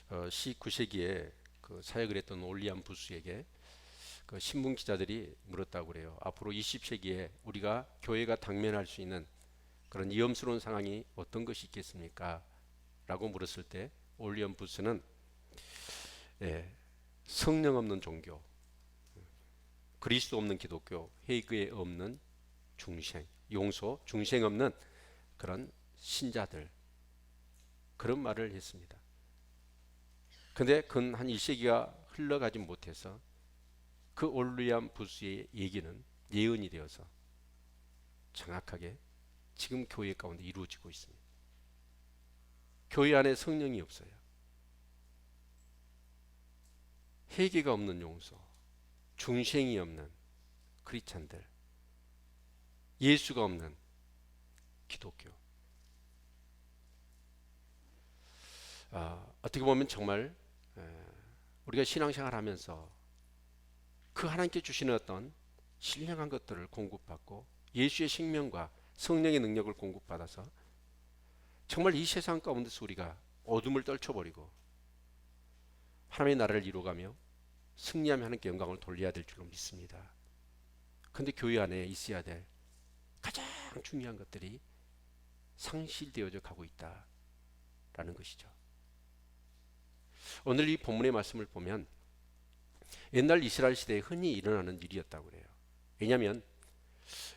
19세기에 그 사역을 했던 올리안 부스에게 그 신문 기자들이 물었다고 그래요. 앞으로 20세기에 우리가 교회가 당면할 수 있는 그런 위험스러운 상황이 어떤 것이 있겠습니까? 라고 물었을 때 올리안 부스는 예, 성령 없는 종교, 그리스도 없는 기독교, 회개 없는 중생, 용서, 중생 없는 그런 신자들, 그런 말을 했습니다. 근데 근 한 1세기가 흘러가지 못해서 그 올리안 부스의 얘기는 예언이 되어서 정확하게 지금 교회 가운데 이루어지고 있습니다. 교회 안에 성령이 없어요. 회개가 없는 용서, 중생이 없는 크리스찬들, 예수가 없는 기독교. 어떻게 보면 정말 우리가 신앙생활 하면서 그 하나님께 주시는 어떤 신령한 것들을 공급받고 예수의 생명과 성령의 능력을 공급받아서 정말 이 세상 가운데서 우리가 어둠을 떨쳐버리고 하나님의 나라를 이루어가며 승리하며 하나님께 영광을 돌려야 될 줄로 믿습니다. 그런데 교회 안에 있어야 될 가장 중요한 것들이 상실되어져 가고 있다라는 것이죠. 오늘 이 본문의 말씀을 보면 옛날 이스라엘 시대에 흔히 일어나는 일이었다고 그래요. 왜냐하면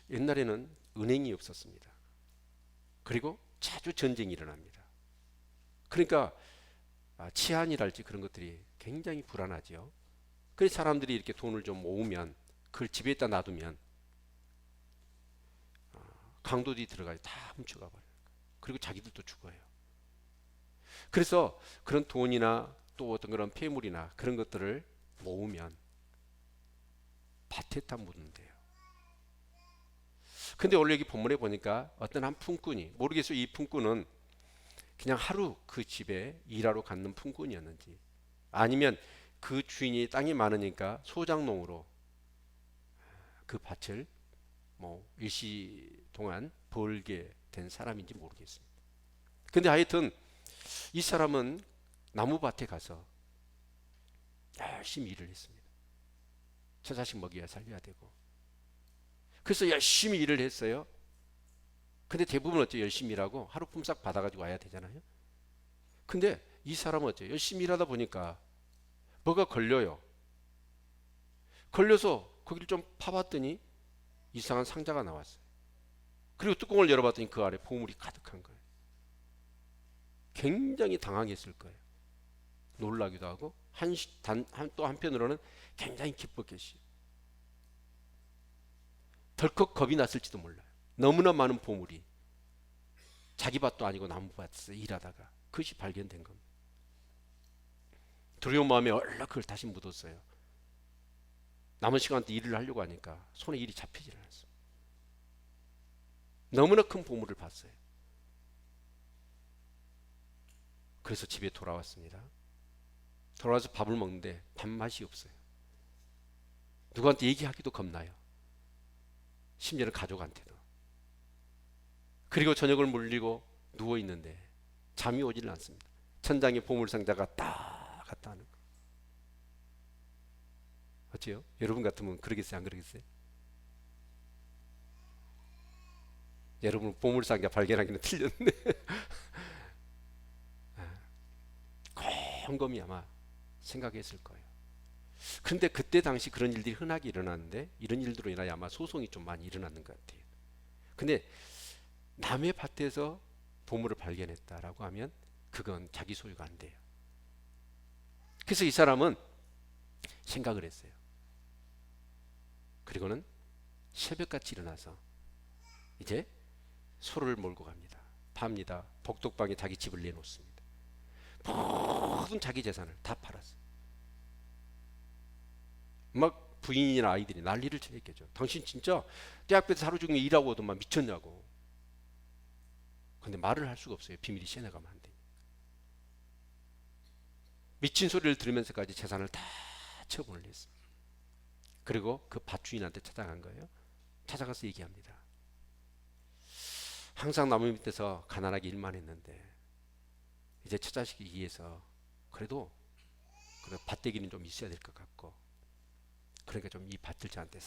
옛날에는 은행이 없었습니다. 그리고 자주 전쟁이 일어납니다. 그러니까 치안이랄지 그런 것들이 굉장히 불안하죠. 그래서 사람들이 이렇게 돈을 좀 모으면 그걸 집에다 놔두면 강도들이 들어가서 다 훔쳐가 버려요. 그리고 자기들도 죽어요. 그래서 그런 돈이나 또 어떤 그런 폐물이나 그런 것들을 모으면 밭에다 묻는데요. 근데 원래 여기 본문에 보니까 어떤 한 품꾼이, 모르겠어요. 이 품꾼은 그냥 하루 그 집에 일하러 갔는 품꾼이었는지, 아니면 그 주인이 땅이 많으니까 소장농으로 그 밭을 뭐 일시 동안 벌게 된 사람인지 모르겠습니다. 근데 하여튼 이 사람은 나무밭에 가서 열심히 일을 했습니다. 저 자식 먹여야 살려야 되고. 그래서 열심히 일을 했어요. 근데 대부분 어째 열심히 일하고 하루 품삯 받아가지고 와야 되잖아요. 근데 이 사람은 어째 열심히 일하다 보니까 뭐가 걸려요. 걸려서 거기를 좀 파봤더니 이상한 상자가 나왔어요. 그리고 뚜껑을 열어봤더니 그 안에 보물이 가득한 거예요. 굉장히 당황했을 거예요. 놀라기도 하고 또 한편으로는 굉장히 기뻤겠어요. 덜컥 겁이 났을지도 몰라요. 너무나 많은 보물이 자기 밭도 아니고 나무밭에서 일하다가 그것이 발견된 겁니다. 두려운 마음에 얼른 그걸 다시 묻었어요. 남은 시간 때 일을 하려고 하니까 손에 일이 잡히질 않았어요. 너무나 큰 보물을 봤어요. 그래서 집에 돌아왔습니다. 돌아와서 밥을 먹는데 밥맛이 없어요. 누구한테 얘기하기도 겁나요. 심지어는 가족한테도. 그리고 저녁을 물리고 누워있는데 잠이 오질 않습니다. 천장에 보물상자가 딱 갖다 하는 거. 어째요? 여러분 같으면 그러겠어요? 안 그러겠어요? 여러분 보물상자 발견하기는 틀렸네. 곰곰이 아마 생각했을 거예요. 그런데 그때 당시 그런 일들이 흔하게 일어났는데 이런 일들로 인하여 아마 소송이 좀 많이 일어났는 것 같아요. 근데 남의 밭에서 보물을 발견했다라고 하면 그건 자기 소유가 안 돼요. 그래서 이 사람은 생각을 했어요. 그리고는 새벽같이 일어나서 이제 소를 몰고 갑니다. 팝니다. 복덕방에 자기 집을 내놓습니다. 모든 자기 재산을 다 팔았어요. 막 부인이나 아이들이 난리를 쳐했겠죠. 당신 진짜 대학교에서 하루 종일 일하고 오더만 미쳤냐고. 근데 말을 할 수가 없어요. 비밀이 새나가면 안 되니까. 미친 소리를 들으면서까지 재산을 다 처분을 했어요. 그리고 그 밭 주인한테 찾아간 거예요. 찾아가서 얘기합니다. 항상 나무 밑에서 가난하게 일만 했는데 이제 처자식이 위해서 그래도 밭대기는 좀 있어야 될 것 같고, 그러니까 좀 이 밭을 저한테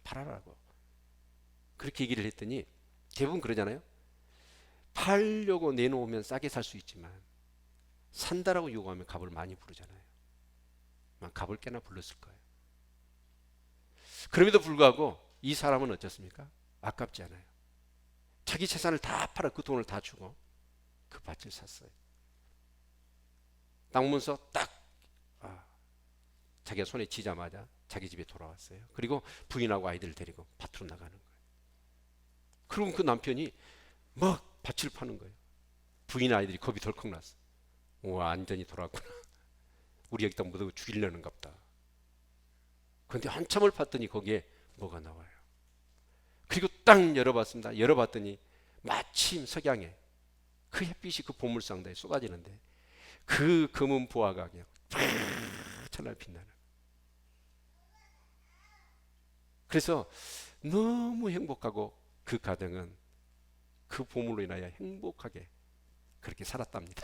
팔아라고 그렇게 얘기를 했더니 대부분 그러잖아요. 팔려고 내놓으면 싸게 살 수 있지만 산다라고 요구하면 값을 많이 부르잖아요. 값을 꽤나 불렀을 거예요. 그럼에도 불구하고 이 사람은 어떻습니까? 아깝지 않아요. 자기 재산을 다 팔아 그 돈을 다 주고 그 밭을 샀어요. 땅 문서 딱 자기가 손에 쥐자마자 자기 집에 돌아왔어요. 그리고 부인하고 아이들을 데리고 밭으로 나가는 거예요. 그리고 그 남편이 막 밭을 파는 거예요. 부인 아이들이 겁이 덜컥 났어. 와, 완전히 돌아왔구나. 우리 여기다 묻어 죽이려는갑다. 그런데 한참을 봤더니 거기에 뭐가 나와요. 그리고 딱 열어봤습니다. 열어봤더니 마침 석양에 그 햇빛이 그 보물상자에 쏟아지는데 그 검은 보화가 그냥 찬날 빛나는. 그래서 너무 행복하고 그 가정은 그 보물로 인하여 행복하게 그렇게 살았답니다.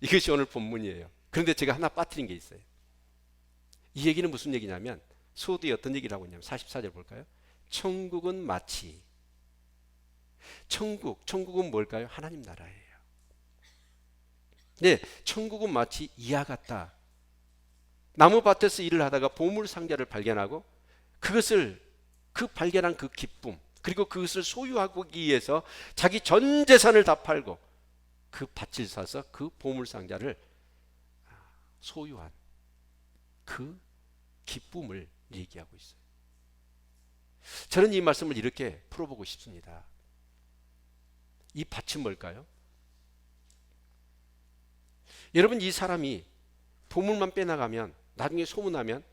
이것이 오늘 본문이에요. 그런데 제가 하나 빠뜨린 게 있어요. 이 얘기는 무슨 얘기냐면 소도에 어떤 얘기를 하고 있냐면 44절 볼까요? 천국은 마치 천국은 뭘까요? 하나님 나라예요. 네, 천국은 마치 이와 같다. 나무밭에서 일을 하다가 보물 상자를 발견하고 그것을 그 발견한 그 기쁨 그리고 그것을 소유하기 위해서 자기 전 재산을 다 팔고 그 밭을 사서 그 보물 상자를 소유한 그 기쁨을 얘기하고 있어요. 저는 이 말씀을 이렇게 풀어보고 싶습니다. 이 밭은 뭘까요? 여러분, 이 사람이 보물만 빼나가면 나중에 소문나면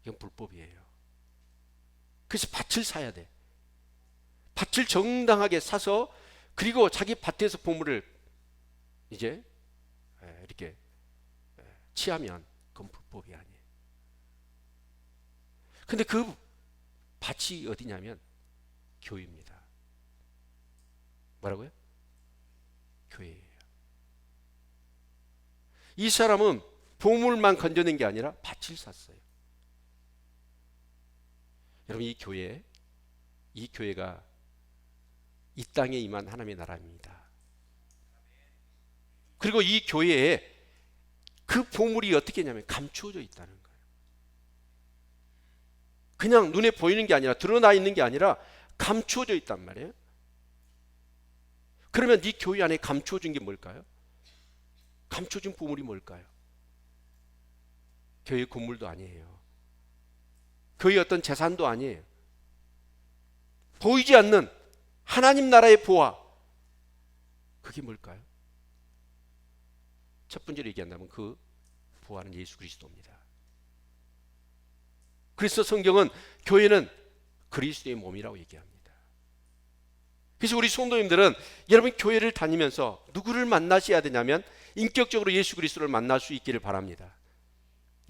이건 불법이에요. 그래서 밭을 사야 돼. 밭을 정당하게 사서 그리고 자기 밭에서 보물을 이제 이렇게 취하면 그건 불법이 아니에요. 근데 그 밭이 어디냐면 교회입니다. 뭐라고요? 교회예요. 이 사람은 보물만 건져낸 게 아니라 밭을 샀어요. 여러분, 이 교회가 이 땅에 임한 하나님의 나라입니다. 그리고 이 교회에 그 보물이 어떻게 했냐면 감추어져 있다는 거예요. 그냥 눈에 보이는 게 아니라 드러나 있는 게 아니라 감추어져 있단 말이에요. 그러면 이 교회 안에 감추어진 게 뭘까요? 감춰진 보물이 뭘까요? 교회 건물도 아니에요. 교회 어떤 재산도 아니에요. 보이지 않는 하나님 나라의 보화. 그게 뭘까요? 첫 번째로 얘기한다면 그 보화는 예수 그리스도입니다. 그래서 성경은 교회는 그리스도의 몸이라고 얘기합니다. 그래서 우리 성도님들은 여러분 교회를 다니면서 누구를 만나셔야 되냐면 인격적으로 예수 그리스도를 만날 수 있기를 바랍니다.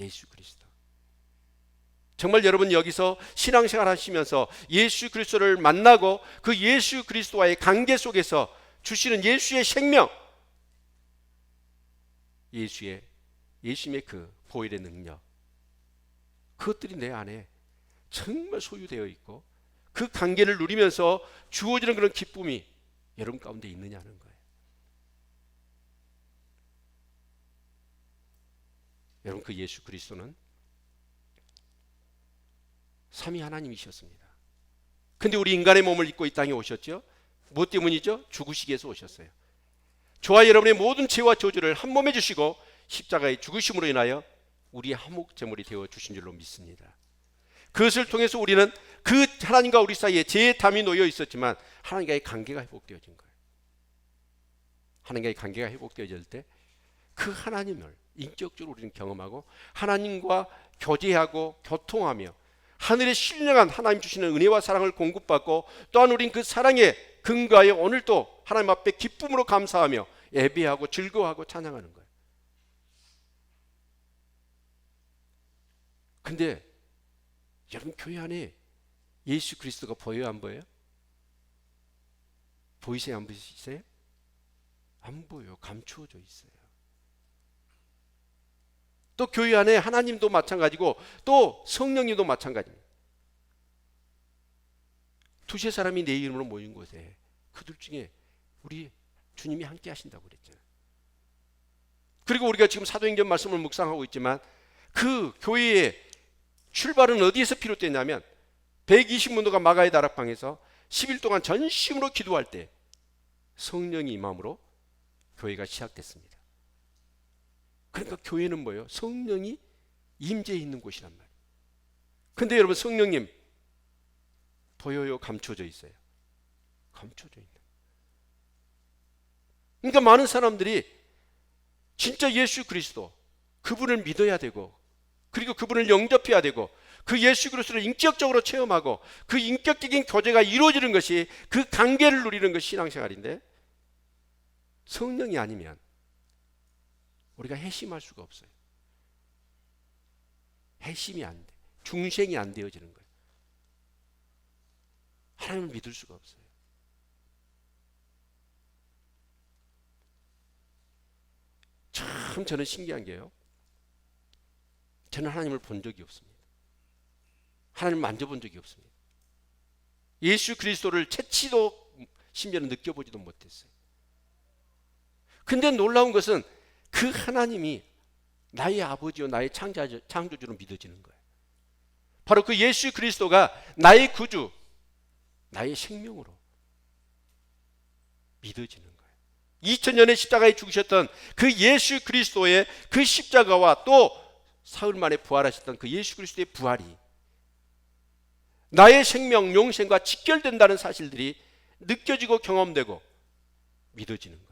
예수 그리스도. 정말 여러분 여기서 신앙생활 하시면서 예수 그리스도를 만나고 그 예수 그리스도와의 관계 속에서 주시는 예수의 생명, 예수님의 그 보혈의 능력, 그것들이 내 안에 정말 소유되어 있고 그 관계를 누리면서 주어지는 그런 기쁨이 여러분 가운데 있느냐는 거예요. 여러분, 그 예수 그리스도는 삼위 하나님이셨습니다. 근데 우리 인간의 몸을 입고 이 땅에 오셨죠? 무엇 때문이죠? 죽으시기 위해서 오셨어요. 저와 여러분의 모든 죄와 저주를 한 몸에 주시고 십자가의 죽으심으로 인하여 우리의 화목 제물이 되어 주신 줄로 믿습니다. 그것을 통해서 우리는 그 하나님과 우리 사이에 죄의 담이 놓여 있었지만 하나님과의 관계가 회복되어진 거예요. 하나님과의 관계가 회복되어질 때 그 하나님을 인격적으로 우리는 경험하고 하나님과 교제하고 교통하며 하늘의 신령한 하나님 주시는 은혜와 사랑을 공급받고 또한 우린 그 사랑에 근거하여 오늘도 하나님 앞에 기쁨으로 감사하며 예배하고 즐거워하고 찬양하는 거예요. 근데 여러분 교회 안에 예수 그리스도가 보여요, 안 보여요? 보이세요, 안 보이세요? 안 보여요. 감추어져 있어요. 또 교회 안에 하나님도 마찬가지고 또 성령님도 마찬가지입니다. 두세 사람이 내 이름으로 모인 곳에 그들 중에 우리 주님이 함께 하신다고 그랬잖아요. 그리고 우리가 지금 사도행전 말씀을 묵상하고 있지만 그 교회의 출발은 어디에서 비롯됐냐면 120문도가 마가의 다락방에서 10일 동안 전심으로 기도할 때 성령이 임함으로 교회가 시작됐습니다. 그러니까 교회는 뭐예요? 성령이 임재해 있는 곳이란 말이에요. 근데 여러분, 성령님 보여요? 감춰져 있어요? 감춰져 있는. 그러니까 많은 사람들이 진짜 예수 그리스도 그분을 믿어야 되고, 그리고 그분을 영접해야 되고, 그 예수 그리스도를 인격적으로 체험하고 그 인격적인 교제가 이루어지는 것이, 그 관계를 누리는 것이 신앙생활인데, 성령이 아니면 우리가 회심할 수가 없어요. 회심이 안 돼. 중생이 안 되어지는 거예요. 하나님을 믿을 수가 없어요. 참 저는 신기한 게요, 저는 하나님을 본 적이 없습니다. 하나님을 만져본 적이 없습니다. 예수 그리스도를 채치도 심지어는 느껴보지도 못했어요. 근데 놀라운 것은 그 하나님이 나의 아버지요 나의 창조주로 믿어지는 거예요. 바로 그 예수 그리스도가 나의 구주, 나의 생명으로 믿어지는 거예요. 2000년의 십자가에 죽으셨던 그 예수 그리스도의 그 십자가와 또 사흘 만에 부활하셨던 그 예수 그리스도의 부활이 나의 생명, 영생과 직결된다는 사실들이 느껴지고 경험되고 믿어지는 거예요.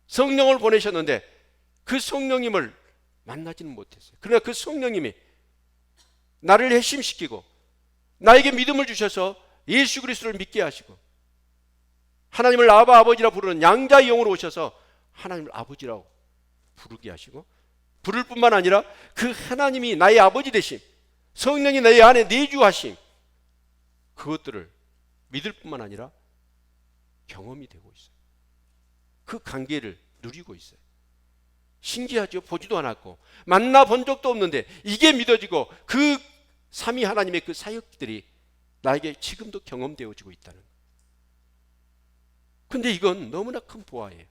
성령을 보내셨는데 그 성령님을 만나지는 못했어요. 그러나 그 성령님이 나를 회심시키고 나에게 믿음을 주셔서 예수 그리스도를 믿게 하시고, 하나님을 아바 아버지라 부르는 양자의 영으로 오셔서 하나님을 아버지라고 부르게 하시고, 부를 뿐만 아니라 그 하나님이 나의 아버지 되심, 성령이 내 안에 내주하심, 그것들을 믿을 뿐만 아니라 경험이 되고 있어요. 그 관계를 누리고 있어요. 신기하죠? 보지도 않았고 만나본 적도 없는데 이게 믿어지고 그 삼위 하나님의 그 사역들이 나에게 지금도 경험되어지고 있다는 거예요. 근데 이건 너무나 큰 보화예요.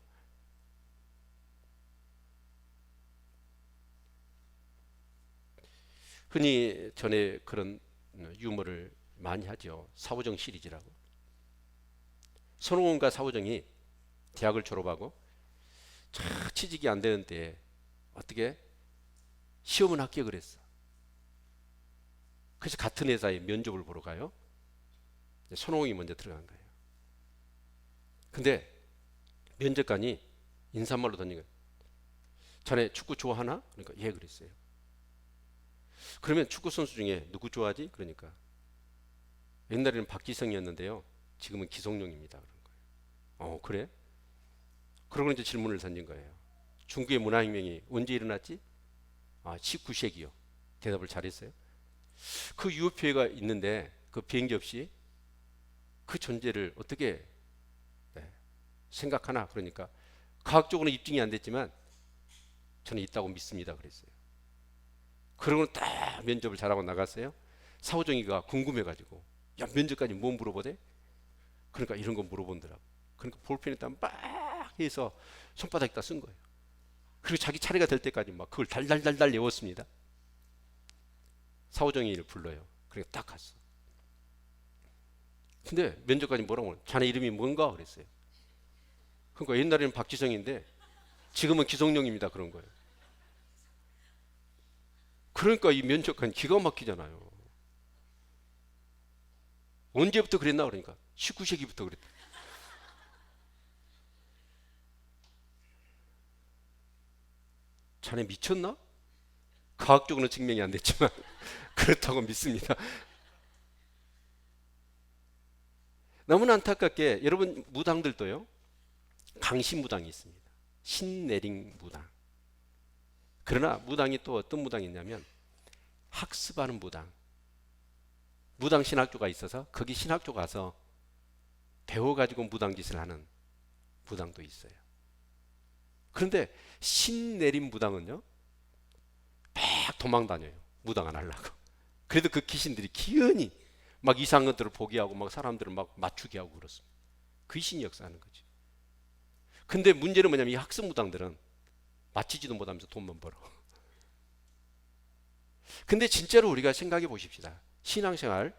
흔히 전에 그런 유머를 많이 하죠. 사오정 시리즈라고. 손오공과 사오정이 대학을 졸업하고 취직이 안 되는데 어떻게 시험을 합격을 했어. 그래서 같은 회사에 면접을 보러 가요. 손오공이 먼저 들어간 거예요. 근데 면접관이 인사말로 던진 거예요. 자네 축구 좋아하나? 그러니까 예, 그랬어요. 그러면 축구 선수 중에 누구 좋아하지? 그러니까 옛날에는 박지성이었는데요, 지금은 기성용입니다. 그런 거예요. 그래? 그러고 이제 질문을 던진 거예요. 중국의 문화혁명이 언제 일어났지? 19세기요. 대답을 잘했어요. 그 유효표가 있는데 그 비행기 없이 그 존재를 어떻게 생각하나? 그러니까 과학적으로는 입증이 안 됐지만 저는 있다고 믿습니다. 그랬어요. 그러고 딱 면접을 잘하고 나갔어요. 사오정이가 궁금해가지고, 야, 면접까지 뭐 물어보대? 그러니까 이런 거 물어본더라고. 그러니까 볼펜에다 막 해서 손바닥에다 쓴 거예요. 그리고 자기 차례가 될 때까지 막 그걸 달달달달 외웠습니다. 사오정이를 불러요. 그러니까 딱 갔어. 근데 면접관이 뭐라고 하냐? 자네 이름이 뭔가? 그랬어요. 그러니까 옛날에는 박지성인데 지금은 기성용입니다. 그런 거예요. 그러니까 이 면접관 기가 막히잖아요. 언제부터 그랬나? 그러니까 19세기부터 그랬다. 자네 미쳤나? 과학적으로는 증명이 안 됐지만 그렇다고 믿습니다. 너무나 안타깝게 여러분, 무당들도요, 강신무당이 있습니다. 신내림 무당. 그러나 무당이 또 어떤 무당이 있냐면 학습하는 무당. 무당 신학교가 있어서 거기 신학교 가서 배워가지고 무당짓을 하는 무당도 있어요. 그런데 신내림 무당은요, 도망 다녀요. 무당 안 하려고. 그래도 그 귀신들이 기연히 막 이상한 것들을 보게 하고 막 사람들을 막 맞추게 하고 그렇습니다. 귀신이 역사하는 거죠. 근데 문제는 뭐냐면 이 학습 무당들은 맞히지도 못하면서 돈만 벌어. 근데 진짜로 우리가 생각해 보십시다. 신앙생활,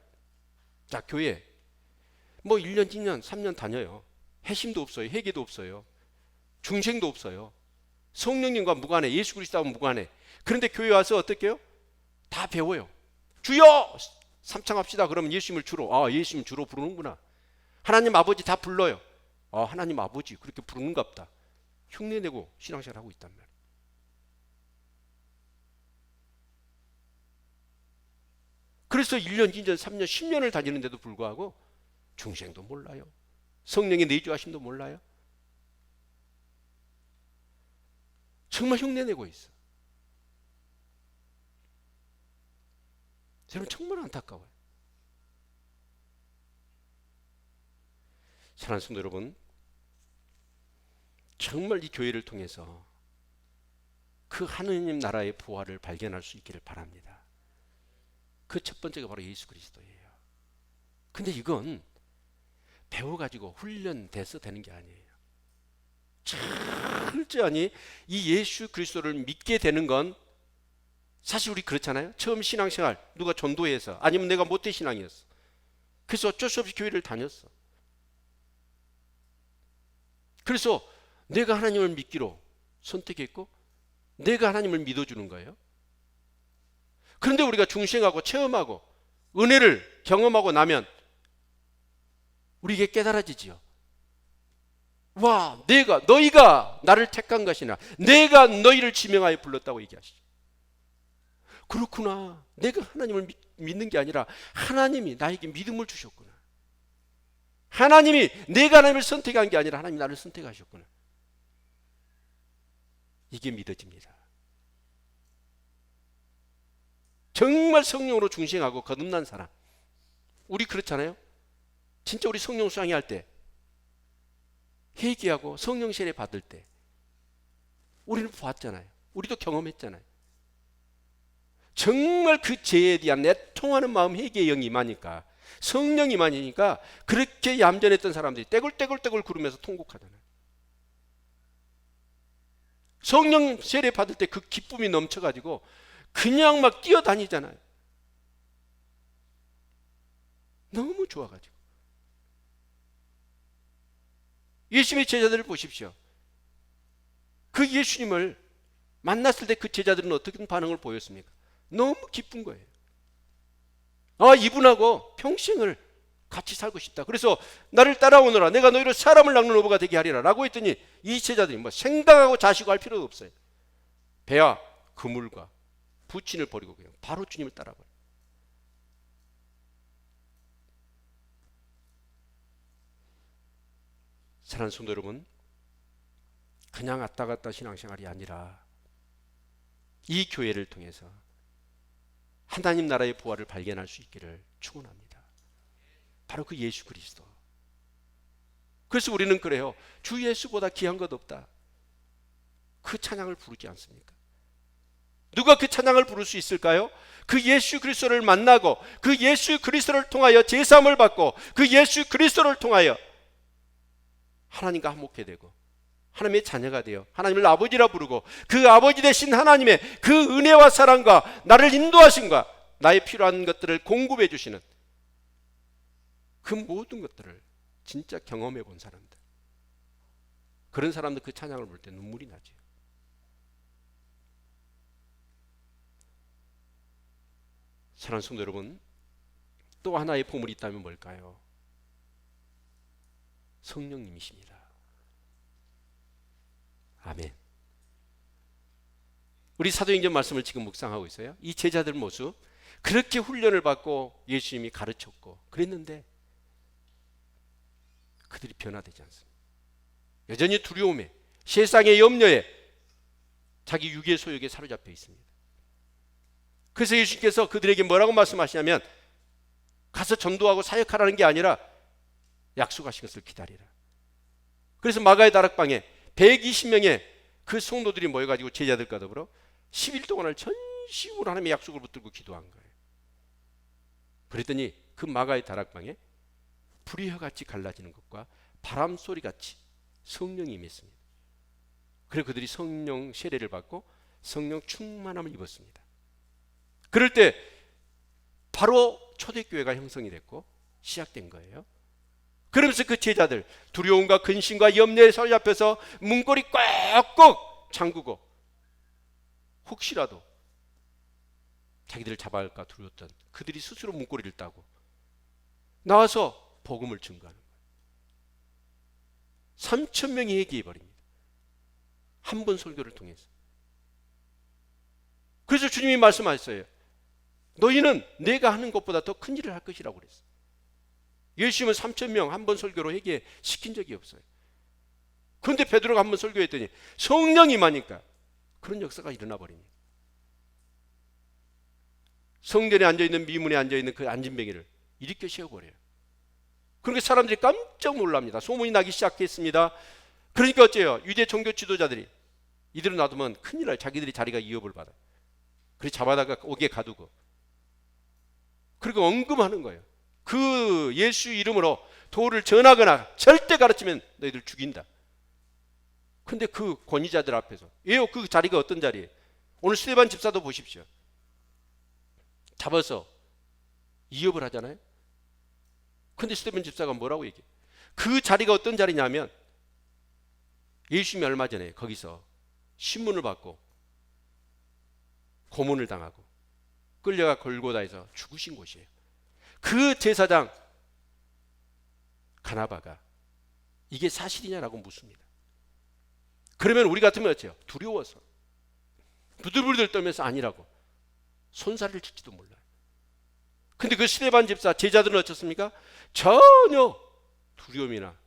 자, 교회 뭐 1년, 2년, 3년 다녀요. 회심도 없어요. 회개도 없어요. 중생도 없어요. 성령님과 무관해. 예수 그리스도하고 무관해. 그런데 교회 와서 어떻게 해요? 다 배워요. 주여! 삼창합시다. 그러면 예수님을 주로, 예수님 주로 부르는구나. 하나님 아버지 다 불러요. 하나님 아버지 그렇게 부르는갑다. 흉내내고 신앙생활 하고 있단 말이에요. 그래서 1년, 2년, 3년, 10년을 다니는데도 불구하고 중생도 몰라요. 성령의 내주하심도 몰라요. 정말 흉내내고 있어. 여러분 정말 안타까워요. 사랑하는 성도 여러분, 정말 이 교회를 통해서 그 하느님 나라의 부활을 발견할 수 있기를 바랍니다. 그 첫 번째가 바로 예수 그리스도예요. 근데 이건 배워가지고 훈련돼서 되는 게 아니에요. 철저히 이 예수 그리스도를 믿게 되는 건 사실 우리 그렇잖아요. 처음 신앙생활 누가 전도해서 아니면 내가 모태 신앙이었어. 그래서 어쩔 수 없이 교회를 다녔어. 그래서 내가 하나님을 믿기로 선택했고 내가 하나님을 믿어주는 거예요. 그런데 우리가 중생하고 체험하고 은혜를 경험하고 나면 우리에게 깨달아지지요. 와, 너희가 나를 택한 것이나 내가 너희를 지명하여 불렀다고 얘기하시죠. 그렇구나. 내가 하나님을 믿는 게 아니라 하나님이 나에게 믿음을 주셨구나. 하나님이 내가 하나님을 선택한 게 아니라 하나님이 나를 선택하셨구나. 이게 믿어집니다. 정말 성령으로 중생하고 거듭난 사람, 우리 그렇잖아요. 진짜 우리 성령 수양회 할 때 회개하고 성령 세례 받을 때 우리는 보았잖아요. 우리도 경험했잖아요. 정말 그 죄에 대한 애통하는 마음, 회개의 영이 임하니까, 성령이 임하니까 그렇게 얌전했던 사람들이 떼굴떼굴떼굴 구르면서 통곡하잖아요. 성령 세례 받을 때 그 기쁨이 넘쳐가지고 그냥 막 뛰어다니잖아요. 너무 좋아가지고. 예수님의 제자들을 보십시오. 그 예수님을 만났을 때 그 제자들은 어떤 반응을 보였습니까? 너무 기쁜 거예요. 이분하고 평생을 같이 살고 싶다. 그래서 나를 따라오너라. 내가 너희를 사람을 낚는 어부가 되게 하리라 라고 했더니 이 제자들이 생당하고 자시고 할 필요도 없어요. 배와 그물과 부친을 버리고 그냥 바로 주님을 따라가요. 사랑하는 성도 여러분, 그냥 왔다 갔다 신앙생활이 아니라 이 교회를 통해서 하나님 나라의 부활을 발견할 수 있기를 축원합니다. 바로 그 예수 그리스도. 그래서 우리는 그래요. 주 예수보다 귀한 것 없다. 그 찬양을 부르지 않습니까? 누가 그 찬양을 부를 수 있을까요? 그 예수 그리스도를 만나고 그 예수 그리스도를 통하여 제사함을 받고 그 예수 그리스도를 통하여 하나님과 화목해 되고 하나님의 자녀가 되어 하나님을 아버지라 부르고 그 아버지 되신 하나님의 그 은혜와 사랑과 나를 인도하심과 나의 필요한 것들을 공급해 주시는 그 모든 것들을 진짜 경험해 본 사람들, 그런 사람들 그 찬양을 볼 때 눈물이 나죠. 사랑하는 성도 여러분, 또 하나의 보물이 있다면 뭘까요? 성령님이십니다. 아멘. 우리 사도행전 말씀을 지금 묵상하고 있어요. 이 제자들 모습, 그렇게 훈련을 받고 예수님이 가르쳤고 그랬는데 그들이 변화되지 않습니다. 여전히 두려움에, 세상의 염려에, 자기 육의 소욕에 사로잡혀 있습니다. 그래서 예수님께서 그들에게 뭐라고 말씀하시냐면, 가서 전도하고 사역하라는 게 아니라 약속하신 것을 기다리라. 그래서 마가의 다락방에 120명의 그 성도들이 모여가지고 제자들과 더불어 10일 동안을 전심으로 진심으로 하나님의 약속을 붙들고 기도한 거예요. 그랬더니 그 마가의 다락방에 불이 혀같이 갈라지는 것과 바람 소리같이 성령이 임했습니다. 그래서 그들이 성령 세례를 받고 성령 충만함을 입었습니다. 그럴 때 바로 초대교회가 형성이 됐고 시작된 거예요. 그러면서 그 제자들 두려움과 근심과 염려에 사로잡혀서 문고리 꽉꽉 잠그고 혹시라도 자기들을 잡아야 할까 두려웠던 그들이 스스로 문고리를 따고 나와서 복음을 증거하는 거예요. 3,000명이 회개해 버립니다. 한 번 설교를 통해서. 그래서 주님이 말씀하셨어요. 너희는 내가 하는 것보다 더 큰 일을 할 것이라고 그랬어요. 예수님은 3,000명 한 번 설교로 회개시킨 적이 없어요. 그런데 베드로가 한 번 설교했더니 성령이 임하니까 그런 역사가 일어나 버립니다. 성전에 앉아있는 미문에 앉아있는 그 안진뱅이를 일으켜 세워버려요. 그러니까 사람들이 깜짝 놀랍니다. 소문이 나기 시작했습니다. 그러니까 어째요? 유대 종교 지도자들이 이대로 놔두면 큰일 나요. 자기들이 자리가 위협을 받아요. 그래서 잡아다가 옥에 가두고 그리고 언급하는 거예요. 그 예수 이름으로 도를 전하거나 절대 가르치면 너희들 죽인다. 근데 그 권위자들 앞에서 왜요? 그 자리가 어떤 자리예요? 오늘 스데반 집사도 보십시오. 잡아서 위협을 하잖아요. 근데 스데반 집사가 뭐라고 얘기해요? 그 자리가 어떤 자리냐면 예수님이 얼마 전에 거기서 신문을 받고 고문을 당하고 끌려가 골고다에서 죽으신 곳이에요. 그 제사장 가나바가 이게 사실이냐라고 묻습니다. 그러면 우리 같으면 어째요? 두려워서 부들부들 떨면서 아니라고 손살을 칠지도 몰라요. 근데 그 스데반 집사 제자들은 어떻습니까? 전혀 두려움이나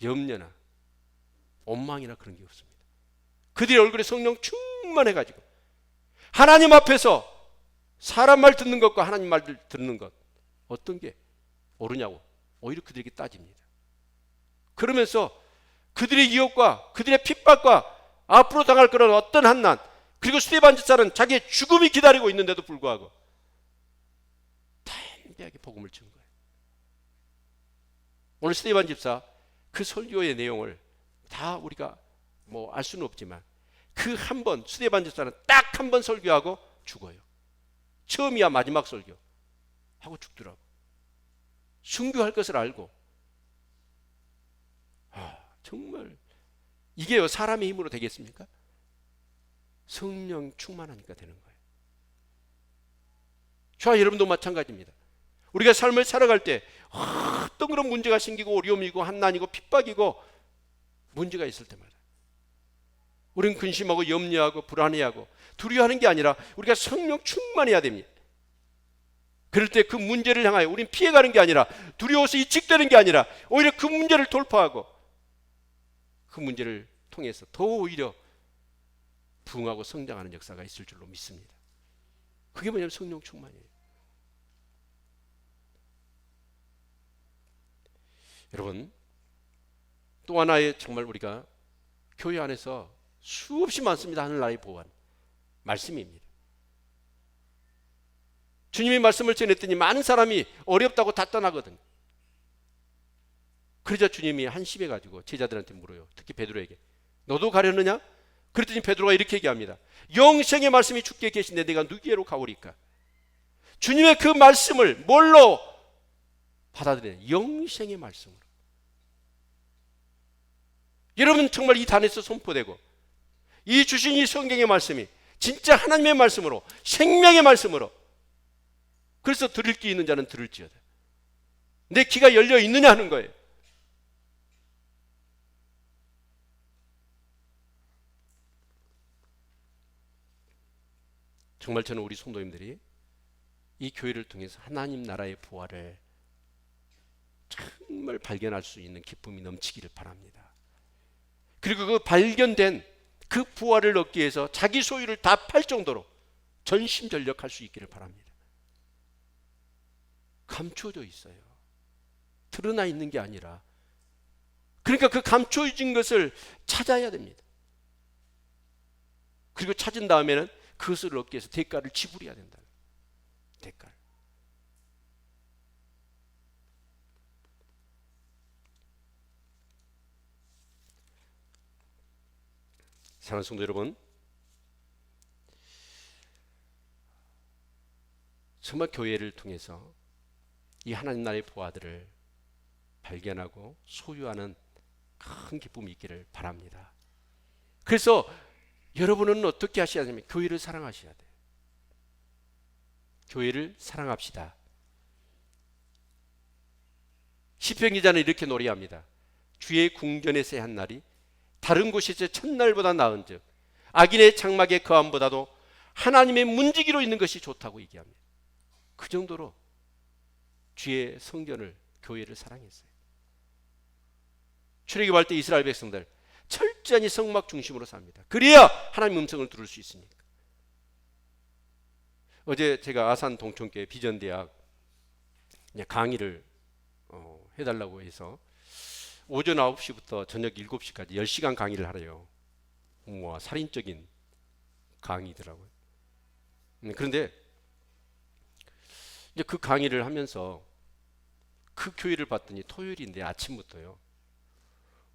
염려나 원망이나 그런 게 없습니다. 그들의 얼굴에 성령 충만해가지고 하나님 앞에서 사람 말 듣는 것과 하나님 말 듣는 것 어떤 게 옳으냐고 오히려 그들에게 따집니다. 그러면서 그들의 유혹과 그들의 핍박과 앞으로 당할 그런 어떤 한난 그리고 스데반 집사는 자기의 죽음이 기다리고 있는데도 불구하고 담대하게 복음을 준 거예요. 오늘 스데반 집사 그 설교의 내용을 다 우리가 뭐 알 수는 없지만 그 한 번 스데반 집사는 딱 한 번 설교하고 죽어요. 처음이야 마지막 설교 하고 죽더라고. 순교할 것을 알고 정말 이게요 사람의 힘으로 되겠습니까? 성령 충만하니까 되는 거예요. 저와 여러분도 마찬가지입니다. 우리가 삶을 살아갈 때 어떤 그런 문제가 생기고 어려움이고 한난이고 핍박이고 문제가 있을 때마다 우리는 근심하고 염려하고 불안해하고 두려워하는 게 아니라 우리가 성령 충만해야 됩니다. 그럴 때 그 문제를 향하여 우리는 피해가는 게 아니라 두려워서 이직되는 게 아니라 오히려 그 문제를 돌파하고 그 문제를 통해서 더 오히려 부흥하고 성장하는 역사가 있을 줄로 믿습니다. 그게 뭐냐면 성령 충만이에요. 여러분 또 하나의 정말 우리가 교회 안에서 수없이 많습니다. 하늘나라의 보안 말씀입니다. 주님의 말씀을 전했더니 많은 사람이 어렵다고 다 떠나거든요. 그러자 주님이 한심해 가지고 제자들한테 물어요. 특히 베드로에게 너도 가려느냐? 그랬더니 베드로가 이렇게 얘기합니다. 영생의 말씀이 주께 계신데 내가 누구에게로 가오리까? 주님의 그 말씀을 뭘로 받아들이냐? 영생의 말씀으로. 여러분 정말 이 단에서 선포되고 이 주신 이 성경의 말씀이 진짜 하나님의 말씀으로 생명의 말씀으로 그래서 들을 귀 있는 자는 들을지어다. 내 귀가 열려 있느냐 하는 거예요. 정말 저는 우리 성도님들이 이 교회를 통해서 하나님 나라의 부활을 정말 발견할 수 있는 기쁨이 넘치기를 바랍니다. 그리고 그 발견된 그 부활을 얻기 위해서 자기 소유를 다 팔 정도로 전심전력할 수 있기를 바랍니다. 감추어져 있어요. 드러나 있는 게 아니라 그러니까 그 감춰진 것을 찾아야 됩니다. 그리고 찾은 다음에는 그것을 얻기 위해서 대가를 지불해야 된다. 대가를. 사랑하는 성도 여러분, 정말 교회를 통해서 이 하나님 나라의 보화들을 발견하고 소유하는 큰 기쁨이 있기를 바랍니다. 그래서 여러분은 어떻게 하셔야 됩니까? 교회를 사랑하셔야 돼요. 교회를 사랑합시다. 시편 기자는 이렇게 노래합니다. 주의 궁전에서의 한 날이 다른 곳에서 첫날보다 나은즉 악인의 장막의 거함보다도 하나님의 문지기로 있는 것이 좋다고 얘기합니다. 그 정도로 주의 성전을, 교회를 사랑했어요. 출애굽할 때 이스라엘 백성들 철저히 성막 중심으로 삽니다. 그래야 하나님 음성을 들을 수 있으니까. 어제 제가 아산 동천교회 비전대학 강의를 해달라고 해서 오전 9시부터 저녁 7시까지 10시간 강의를 하래요. 우와, 살인적인 강의더라고요. 그런데 이제 그 강의를 하면서 그 교회를 봤더니 토요일인데 아침부터요.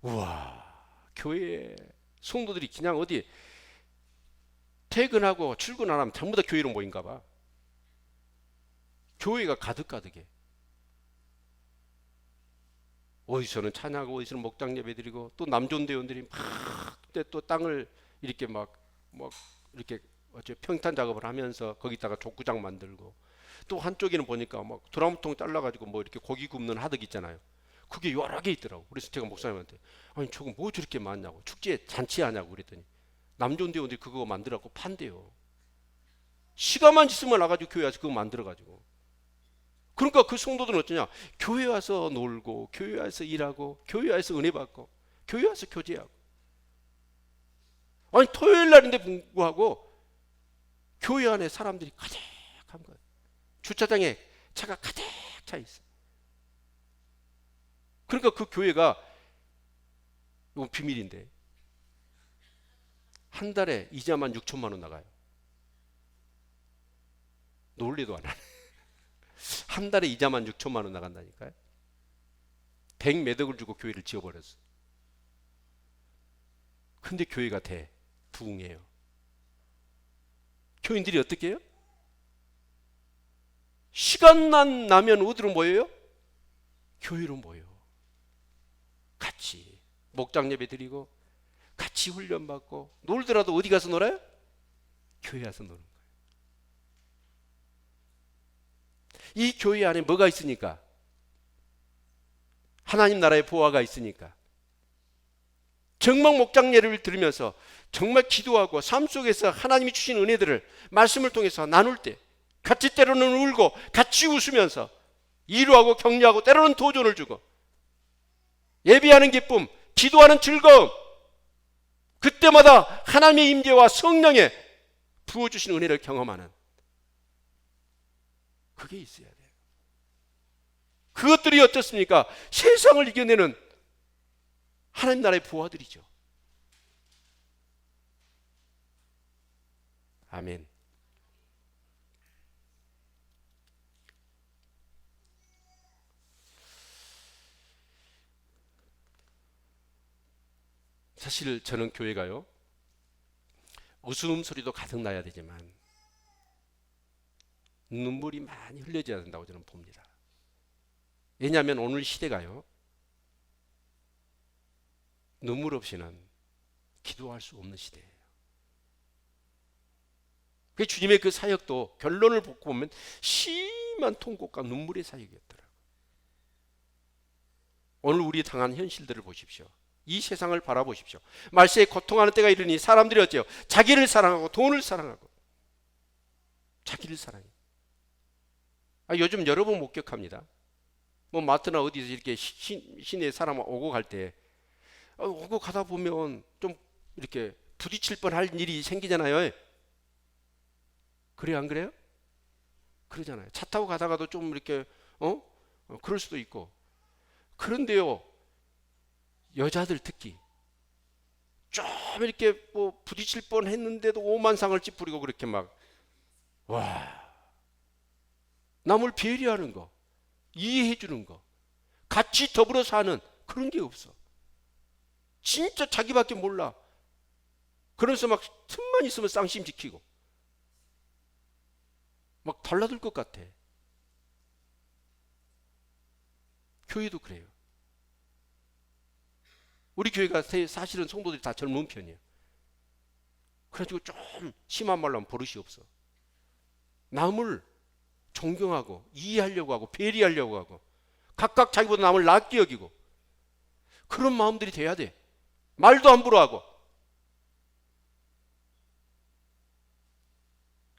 우와, 교회 성도들이 그냥 어디 퇴근하고 출근 안 하면 전부 다 교회로 모인가 봐. 교회가 가득가득해. 어디서는 찬양하고 어디서는 목장 예배 드리고 또 남존대원들이 막 그때 또 땅을 이렇게 막 이렇게 평탄 작업을 하면서 거기다가 족구장 만들고 또 한쪽에는 보니까 막 드럼통 잘라가지고 뭐 이렇게 고기 굽는 하덕 있잖아요. 그게 여러 개 있더라고. 그래서 제가 목사님한테 아니 저거 뭐 저렇게 많냐고, 축제에 잔치하냐고 그랬더니 남존대원들이 그거 만들어갖고 판대요. 시간만 있으면 나가지고 교회 와서 그거 만들어가지고. 그러니까 그 성도들은 어쩌냐, 교회 와서 놀고 교회 와서 일하고 교회 와서 은혜 받고 교회 와서 교제하고. 아니 토요일 날인데 불구하고 교회 안에 사람들이 가득한 거예요. 주차장에 차가 가득 차 있어. 그러니까 그 교회가, 이건 비밀인데, 한 달에 이자만 6천만 원 나가요. 놀래도 안 하네. 한 달에 이자만 6천만 원 나간다니까요. 100몇 억을 주고 교회를 지어버렸어. 근데 교회가 부흥해요. 교인들이 어떻게 해요? 시간만 나면 어디로 모여요? 교회로 모여. 같이 목장 예배 드리고 같이 훈련받고, 놀더라도 어디 가서 놀아요? 교회 가서 노는 거예요. 이 교회 안에 뭐가 있으니까? 하나님 나라의 보화가 있으니까. 정말 목장 예배를 들으면서 정말 기도하고 삶 속에서 하나님이 주신 은혜들을 말씀을 통해서 나눌 때 같이 때로는 울고 같이 웃으면서 위로하고 격려하고 때로는 도전을 주고, 예배하는 기쁨, 기도하는 즐거움, 그때마다 하나님의 임재와 성령의 부어주신 은혜를 경험하는, 그게 있어야 돼요. 그것들이 어떻습니까? 세상을 이겨내는 하나님 나라의 부하들이죠. 아멘. 사실 저는 교회가요, 웃음소리도 가득 나야 되지만 눈물이 많이 흘려져야 된다고 저는 봅니다. 왜냐하면 오늘 시대가요, 눈물 없이는 기도할 수 없는 시대예요. 그 주님의 그 사역도 결론을 보고 보면 심한 통곡과 눈물의 사역이었더라고요. 오늘 우리 당한 현실들을 보십시오. 이 세상을 바라보십시오. 말세에 고통하는 때가 이르니 사람들이 어째요? 자기를 사랑하고 돈을 사랑하고. 자기를 사랑해. 요즘 여러 번 목격합니다. 뭐 마트나 어디서 이렇게 시내 사람 오고 갈 때, 오고 가다 보면 좀 이렇게 부딪힐 뻔할 일이 생기잖아요. 그래요, 안 그래요? 그러잖아요. 차 타고 가다가도 좀 이렇게 그럴 수도 있고. 그런데요, 여자들 특히 좀 이렇게 뭐 부딪힐 뻔했는데도 오만상을 찌푸리고 그렇게 막, 와, 남을 배려하는 거, 이해해 주는 거, 같이 더불어 사는 그런 게 없어. 진짜 자기밖에 몰라. 그러면서 막 틈만 있으면 쌍심 지키고 막 달라들 것 같아. 교회도 그래요. 우리 교회가 사실은 성도들이 다 젊은 편이에요. 그래가지고 좀 심한 말로 하면 버릇이 없어. 남을 존경하고 이해하려고 하고 배려하려고 하고 각각 자기보다 남을 낫게 여기고 그런 마음들이 돼야 돼. 말도 함부로 하고.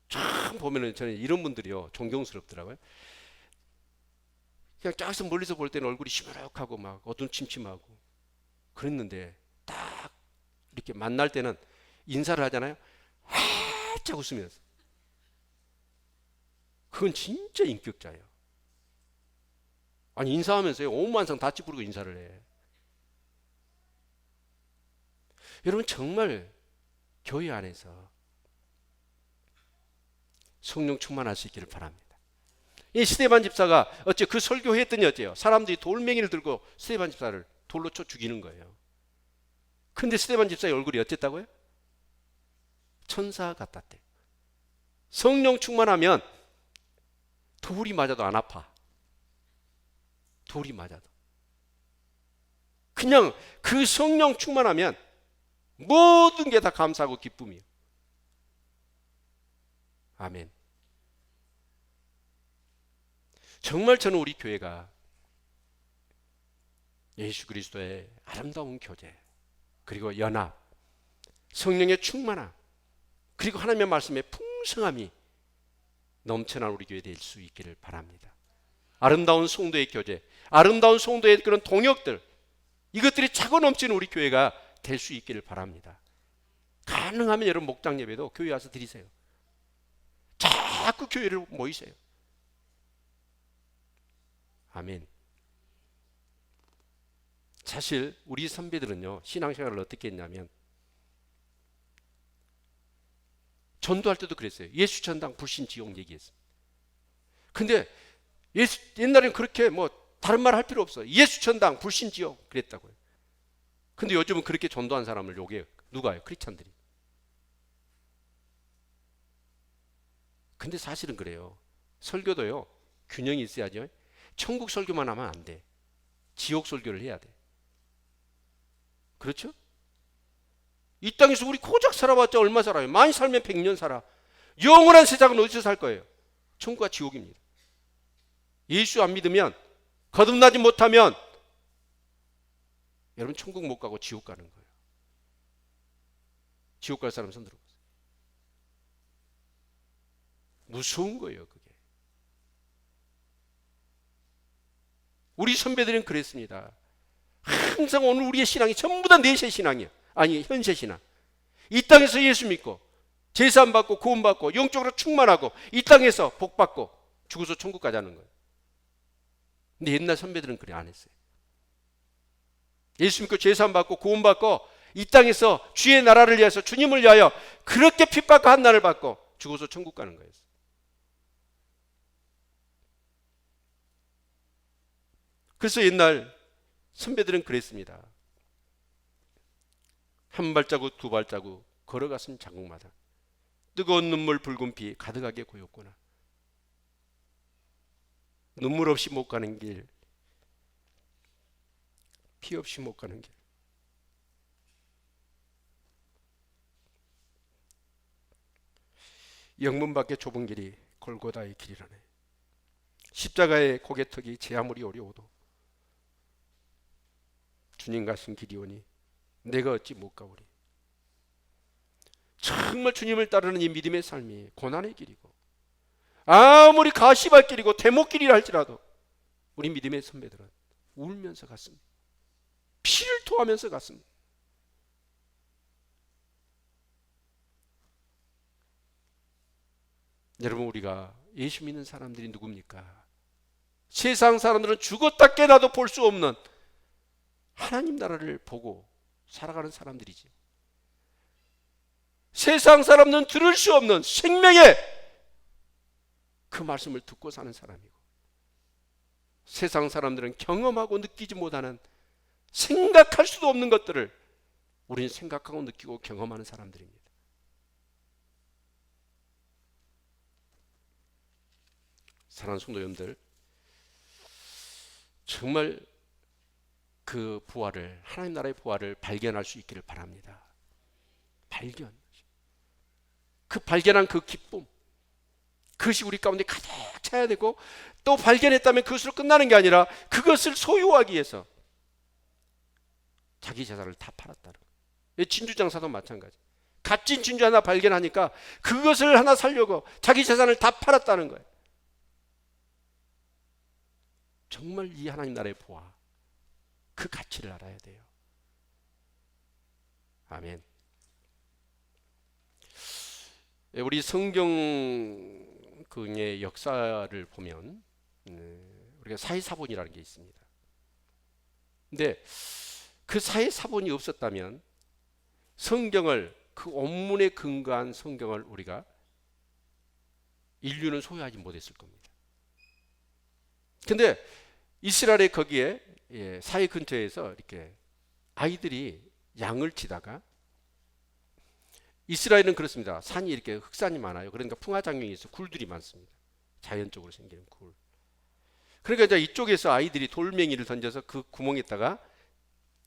참 보면은 저는 이런 분들이요 존경스럽더라고요. 그냥 쫙서 멀리서 볼 때는 얼굴이 시무룩하고 막 어둠침침하고 그랬는데 딱 이렇게 만날 때는 인사를 하잖아요. 활짝 웃으면서. 그건 진짜 인격자예요. 아니 인사하면서요 온만상 다 찌푸리고 인사를 해. 여러분 정말 교회 안에서 성령 충만할 수 있기를 바랍니다. 이 스데반 집사가 어째 그 설교했더니 어째요? 사람들이 돌멩이를 들고 스데반 집사를 돌로 쳐 죽이는 거예요. 근데 스데반 집사의 얼굴이 어쨌다고요? 천사 같았대. 성령 충만하면 돌이 맞아도 안 아파. 돌이 맞아도. 그냥 그 성령 충만하면 모든 게 다 감사하고 기쁨이에요. 아멘. 정말 저는 우리 교회가 예수 그리스도의 아름다운 교제, 그리고 연합, 성령의 충만함, 그리고 하나님의 말씀의 풍성함이 넘쳐난 우리 교회 될 수 있기를 바랍니다. 아름다운 성도의 교제, 아름다운 성도의 그런 동역들, 이것들이 차고 넘치는 우리 교회가 될 수 있기를 바랍니다. 가능하면 여러분 목장 예배도 교회 와서 드리세요. 자꾸 교회를 모이세요. 아멘. 사실 우리 선배들은요 신앙생활을 어떻게 했냐면 전도할 때도 그랬어요. 예수 전당 불신 지옥 얘기했어요. 근데 옛날에는 그렇게 뭐 다른 말 할 필요 없어요. 예수 전당 불신 지옥 그랬다고요. 근데 요즘은 그렇게 전도한 사람을 욕해요. 누가요? 크리스찬들이. 근데 사실은 그래요. 설교도요 균형이 있어야죠. 천국 설교만 하면 안 돼. 지옥 설교를 해야 돼. 그렇죠? 이 땅에서 우리 고작 살아봤자 얼마 살아요? 많이 살면 100년 살아. 영원한 세상은 어디서 살 거예요? 천국과 지옥입니다. 예수 안 믿으면, 거듭나지 못하면 여러분 천국 못 가고 지옥 가는 거예요. 지옥 갈 사람 손 들어보세요. 무서운 거예요 그게. 우리 선배들은 그랬습니다. 항상 오늘 우리의 신앙이 전부 다 내세 신앙이에요. 아니 현세 신앙. 이 땅에서 예수 믿고 제사함 받고 구원 받고 영적으로 충만하고 이 땅에서 복 받고 죽어서 천국 가자는 거예요. 근데 옛날 선배들은 그래 안 했어요. 예수 믿고 제사함 받고 구원 받고 이 땅에서 주의 나라를 위해서 주님을 위하여 그렇게 핍박과 한난을 받고 죽어서 천국 가는 거예요. 그래서 옛날 선배들은 그랬습니다. 한 발자국 두 발자국 걸어갔은 자국마다 뜨거운 눈물 붉은 피 가득하게 고였구나. 눈물 없이 못 가는 길, 피 없이 못 가는 길. 영문 밖에 좁은 길이 골고다의 길이라네. 십자가의 고개턱이 제 아무리 어려워도 주님 가신 길이 오니 내가 어찌 못 가오리. 정말 주님을 따르는 이 믿음의 삶이 고난의 길이고 아무리 가시밭길이고 대목길이라 할지라도 우리 믿음의 선배들은 울면서 갔습니다. 피를 토하면서 갔습니다. 여러분 우리가 예수 믿는 사람들이 누굽니까? 세상 사람들은 죽었다 깨나도 볼 수 없는 하나님 나라를 보고 살아가는 사람들이지. 세상 사람들은 들을 수 없는 생명의 그 말씀을 듣고 사는 사람이고, 세상 사람들은 경험하고 느끼지 못하는, 생각할 수도 없는 것들을 우리는 생각하고 느끼고 경험하는 사람들입니다. 사랑하는 성도 여러분들, 정말 그 부활을, 하나님 나라의 부활을 발견할 수 있기를 바랍니다. 발견. 그 발견한 그 기쁨, 그것이 우리 가운데 가득 차야 되고, 또 발견했다면 그것으로 끝나는 게 아니라 그것을 소유하기 위해서 자기 재산을 다 팔았다는 거예요. 진주장사도 마찬가지. 값진 진주 하나 발견하니까 그것을 하나 살려고 자기 재산을 다 팔았다는 거예요. 정말 이 하나님 나라의 부활, 그 가치를 알아야 돼요. 아멘. 우리 성경의 역사를 보면 우리가 사회사본이라는 게 있습니다. 근데 그 사회사본이 없었다면 성경을, 그 원문에 근거한 성경을 우리가, 인류는 소유하지 못했을 겁니다. 근데 이스라엘의 거기에 사해 근처에서 이렇게 아이들이 양을 치다가, 이스라엘은 그렇습니다. 산이 이렇게 흑산이 많아요. 그러니까 풍화작용이 있어 굴들이 많습니다. 자연적으로 생기는 굴. 그러니까 이제 이쪽에서 아이들이 돌멩이를 던져서 그 구멍에다가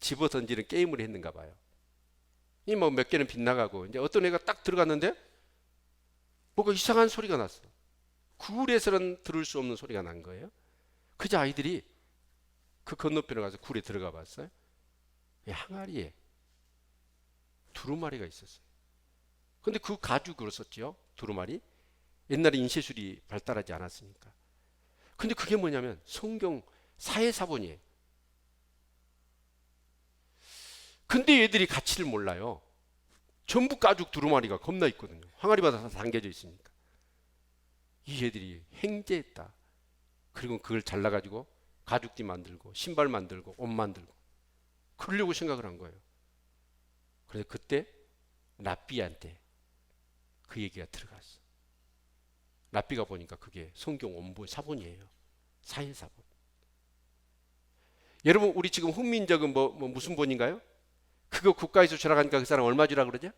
집어 던지는 게임을 했는가 봐요. 이 뭐 몇 개는 빗나가고, 이제 어떤 애가 딱 들어갔는데 뭔가 이상한 소리가 났어. 굴에서는 들을 수 없는 소리가 난 거예요. 그저 아이들이 그 건너편에 가서 굴에 들어가 봤어요. 항아리에 두루마리가 있었어요. 근데 그 가죽으로 썼죠, 두루마리. 옛날에 인쇄술이 발달하지 않았으니까. 근데 그게 뭐냐면 성경 사회사본이에요. 근데 얘들이 가치를 몰라요. 전부 가죽 두루마리가 겁나 있거든요. 항아리마다 다 담겨져 있으니까. 이 애들이 행제했다. 그리고 그걸 잘라가지고 가죽띠 만들고 신발 만들고 옷 만들고 그러려고 생각을 한 거예요. 그래서 그때 랍비한테 그 얘기가 들어갔어. 랍비가 보니까 그게 성경 원본 사본이에요. 사회사본. 여러분, 우리 지금 훈민적은 뭐 무슨 본인가요? 그거 국가에서 주라 하니까 그 사람 얼마 주라 그러죠?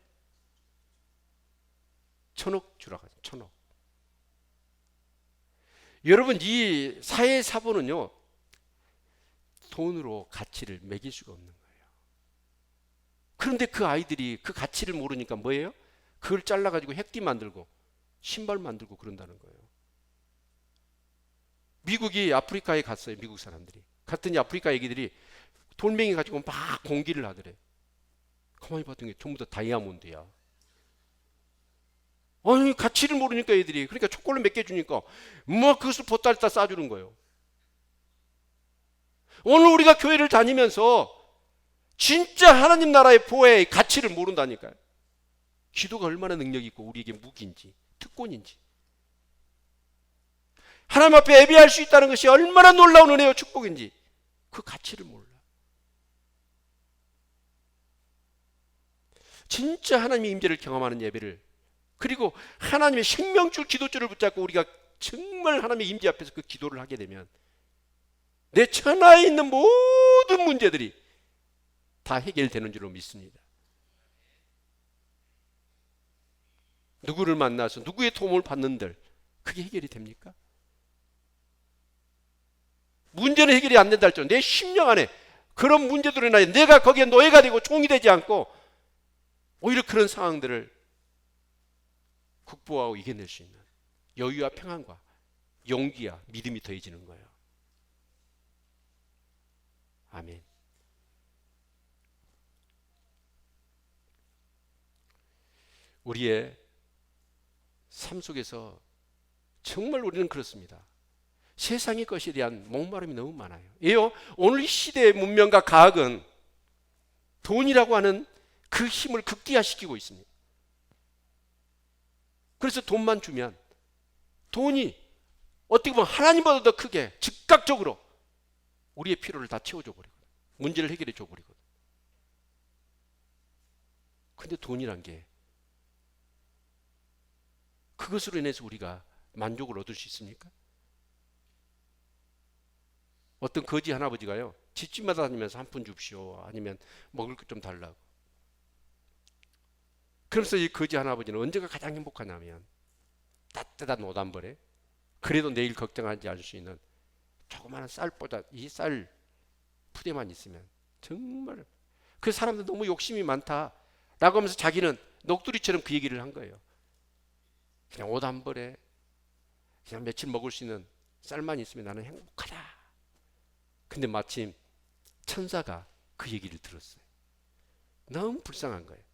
1,000억 주라 하죠. 1,000억. 여러분, 이 사회사본은요, 돈으로 가치를 매길 수가 없는 거예요. 그런데 그 아이들이 그 가치를 모르니까 뭐예요? 그걸 잘라가지고 핵띠 만들고 신발 만들고 그런다는 거예요. 미국이 아프리카에 갔어요. 미국 사람들이 갔더니 아프리카 애기들이 돌멩이 가지고 막 공기를 하더래. 가만히 봤더니 전부 다 다이아몬드야. 아니, 가치를 모르니까 애들이. 그러니까 초콜릿 몇 개 주니까 뭐 그것을 보따리다 싸주는 거예요. 오늘 우리가 교회를 다니면서 진짜 하나님 나라의 보혜의 가치를 모른다니까요. 기도가 얼마나 능력이 있고 우리에게 무기인지, 특권인지, 하나님 앞에 예배할 수 있다는 것이 얼마나 놀라운 은혜요 축복인지 그 가치를 몰라. 진짜 하나님의 임재를 경험하는 예배를, 그리고 하나님의 생명줄 기도줄을 붙잡고 우리가 정말 하나님의 임재 앞에서 그 기도를 하게 되면 내 천하에 있는 모든 문제들이 다 해결되는 줄로 믿습니다. 누구를 만나서 누구의 도움을 받는들 그게 해결이 됩니까? 문제는 해결이 안 된다 할지라도 내 심령 안에 그런 문제들이 나요. 내가 거기에 노예가 되고 종이 되지 않고 오히려 그런 상황들을 극복하고 이겨낼 수 있는 여유와 평안과 용기와 믿음이 더해지는 거예요. 아멘. 우리의 삶 속에서 정말 우리는 그렇습니다. 세상의 것에 대한 목마름이 너무 많아요. 예요, 오늘 이 시대의 문명과 과학은 돈이라고 하는 그 힘을 극대화시키고 있습니다. 그래서 돈만 주면 돈이 어떻게 보면 하나님보다 더 크게 즉각적으로 우리의 필요를 다 채워줘 버리거든. 문제를 해결해 줘 버리거든. 근데 돈이란 게 그것으로 인해서 우리가 만족을 얻을 수 있습니까? 어떤 거지 할아버지가요, 집집마다 다니면서 한 푼 줍시오, 아니면 먹을 것 좀 달라고. 그러면서 이 거지 할아버지는 언제가 가장 행복하냐면 따뜻한 옷 한 벌에, 그래도 내일 걱정하지 않을 수 있는 조그마한 쌀보다 이 쌀 푸대만 있으면 정말, 그 사람들 너무 욕심이 많다라고 하면서 자기는 녹두리처럼 그 얘기를 한 거예요. 그냥 옷 한 벌에 그냥 며칠 먹을 수 있는 쌀만 있으면 나는 행복하다. 근데 마침 천사가 그 얘기를 들었어요. 너무 불쌍한 거예요.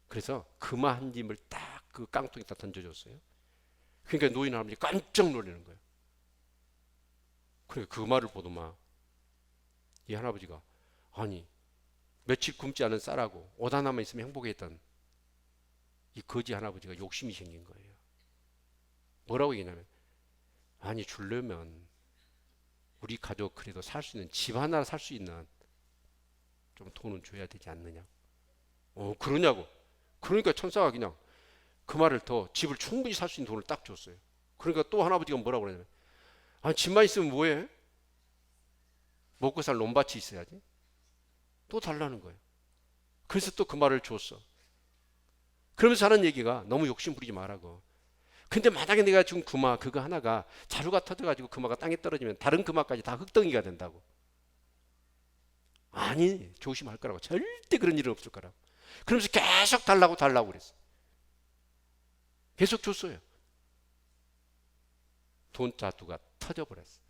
그래서 금화 한 짐을 딱 그 깡통에다 던져줬어요. 그러니까 노인 할아버지 깜짝 놀라는 거예요. 그러니까 그 말을 보더만 이 할아버지가, 아니 며칠 굶지 않은 쌀하고 옷 하나만 있으면 행복했던 이 거지 할아버지가 욕심이 생긴 거예요. 뭐라고 얘기냐면, 아니 주려면 우리 가족 그래도 살 수 있는 집 하나 살 수 있는 좀 돈은 줘야 되지 않느냐. 그러냐고. 그러니까 천사가 그냥 그 말을 더 집을 충분히 살 수 있는 돈을 딱 줬어요. 그러니까 또 할아버지가 뭐라고 그러냐면, 아니 집만 있으면 뭐해? 먹고 살 논밭이 있어야지. 또 달라는 거예요. 그래서 또 그 말을 줬어. 그러면서 하는 얘기가, 너무 욕심 부리지 말라고. 근데 만약에 내가 준 금화 그거 하나가 자루가 터져가지고 금화가 땅에 떨어지면 다른 금화까지 다 흙덩이가 된다고. 아니 조심할 거라고. 절대 그런 일은 없을 거라고. 그러면서 계속 달라고 그랬어. 계속 줬어요. 돈 자루가 터져버렸어.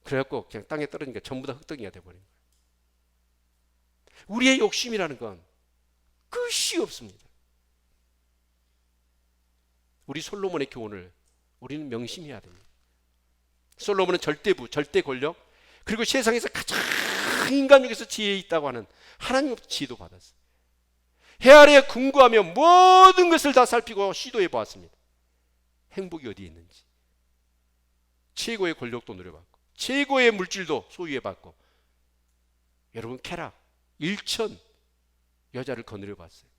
그래갖고 그냥 땅에 떨어지니까 전부 다 흙덩이가 돼버린 거예요. 우리의 욕심이라는 건 끝이 없습니다. 우리 솔로몬의 교훈을 우리는 명심해야 됩니다. 솔로몬은 절대부, 절대 권력, 그리고 세상에서 가장 인간 중에서 지혜 있다고 하는 하나님으로부터 지혜도 받았어요. 해 아래에 궁구하며 모든 것을 다 살피고 시도해 보았습니다. 행복이 어디에 있는지. 최고의 권력도 누려봤고 최고의 물질도 소유해 봤고, 여러분 쾌락, 일천 여자를 거느려 봤어요.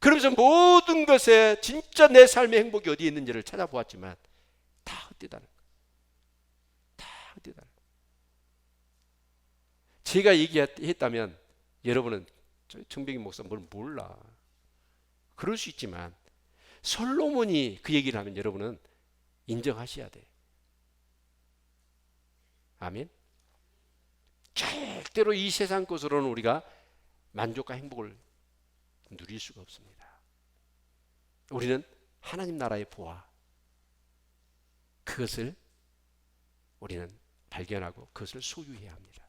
그러면서 모든 것에 진짜 내 삶의 행복이 어디에 있는지를 찾아보았지만 다 헛되다는 거예요. 다 헛되다는 거예요. 제가 얘기했다면 여러분은 정병희 목사 뭘 몰라, 그럴 수 있지만 솔로몬이 그 얘기를 하면 여러분은 인정하셔야 돼. 아멘. 절대로 이 세상 것으로는 우리가 만족과 행복을 누릴 수가 없습니다. 우리는 하나님 나라의 보화, 그것을 우리는 발견하고 그것을 소유해야 합니다.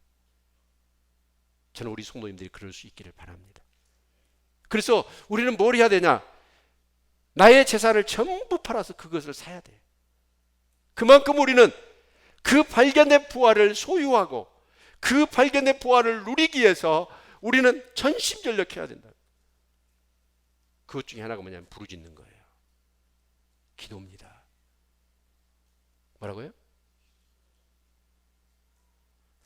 저는 우리 성도님들이 그럴 수 있기를 바랍니다. 그래서 우리는 뭘 해야 되냐? 나의 재산을 전부 팔아서 그것을 사야 돼. 그만큼 우리는 그 발견된 부활을 소유하고 그 발견된 부활을 누리기 위해서 우리는 전심전력해야 된다. 그것 중에 하나가 뭐냐면 부르짖는 거예요. 기도입니다. 뭐라고요?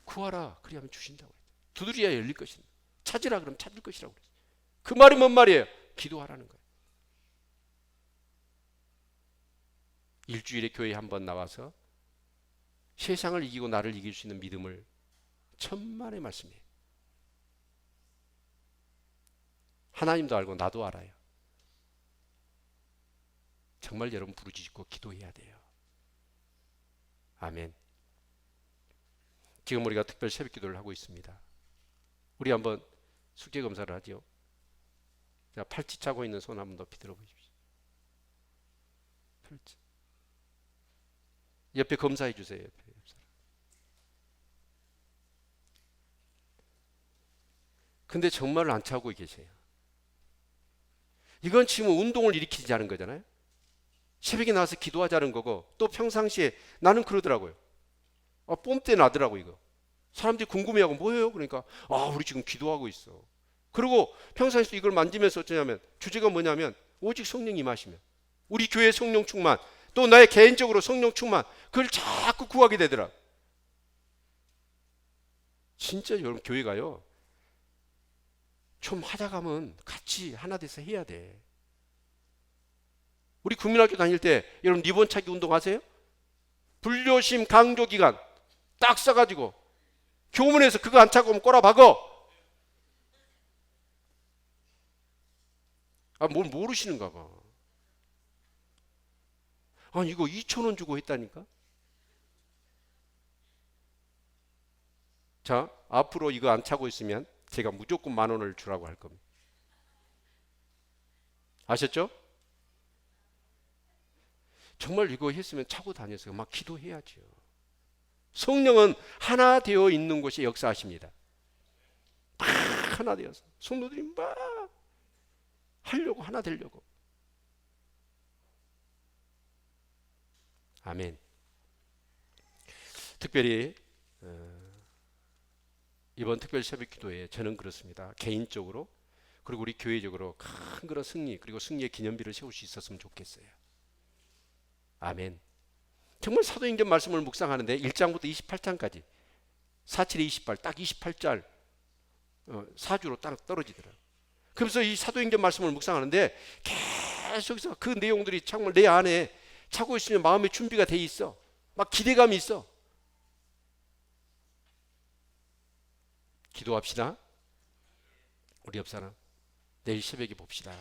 구하라 그리하면 주신다고 그랬어요. 두드려야 열릴 것이다. 찾으라 그러면 찾을 것이라고 그랬어요. 그 말이 뭔 말이에요? 기도하라는 거예요. 일주일에 교회에 한번 나와서 세상을 이기고 나를 이길 수 있는 믿음을 천만의 말씀이에요. 하나님도 알고 나도 알아요. 정말 여러분 부르짖고 기도해야 돼요. 아멘. 지금 우리가 특별 새벽 기도를 하고 있습니다. 우리 한번 숙제 검사를 하죠. 자, 팔찌 차고 있는 손 한번 높이 들어보십시오. 팔찌. 옆에 검사해 주세요. 옆에. 근데 정말 안 차고 계세요. 이건 지금 운동을 일으키자는 거잖아요. 새벽에 나와서 기도하자는 거고, 또 평상시에 나는 그러더라고요. 뽐때 나더라고 이거. 사람들이 궁금해하고 뭐예요? 그러니까 우리 지금 기도하고 있어. 그리고 평상시에 이걸 만지면서 어쩌냐면 주제가 뭐냐면 오직 성령 임하시면, 우리 교회 성령 충만, 또 나의 개인적으로 성령 충만, 그걸 자꾸 구하게 되더라. 진짜 여러분 교회가요, 좀 하다 가면 같이 하나 돼서 해야 돼. 우리 국민학교 다닐 때 여러분 리본 차기 운동 하세요? 불교심 강조 기간 딱 써가지고 교문에서 그거 안 차고 오면 꼬라박어. 뭘 모르시는가 봐. 이거 2,000원 주고 했다니까. 자, 앞으로 이거 안 차고 있으면 제가 무조건 10,000원을 주라고 할 겁니다. 아셨죠? 정말 이거 했으면 차고 다녔어요. 막 기도해야죠. 성령은 하나 되어 있는 곳에 역사하십니다. 막 하나 되어서 성도들이 막 하려고, 하나 되려고. 아멘. 특별히 이번 특별 새벽 기도에 저는 그렇습니다. 개인적으로 그리고 우리 교회적으로 큰 그런 승리, 그리고 승리의 기념비를 세울 수 있었으면 좋겠어요. 아멘. 정말 사도행전 말씀을 묵상하는데 1장부터 28장까지 47에 28, 딱 28절 4주로 딱 떨어지더라고요. 그래서 이 사도행전 말씀을 묵상하는데 계속해서 그 내용들이 정말 내 안에 차고 있으면 마음의 준비가 돼 있어. 막 기대감이 있어. 기도합시다. 우리 옆 사람 내일 새벽에 봅시다.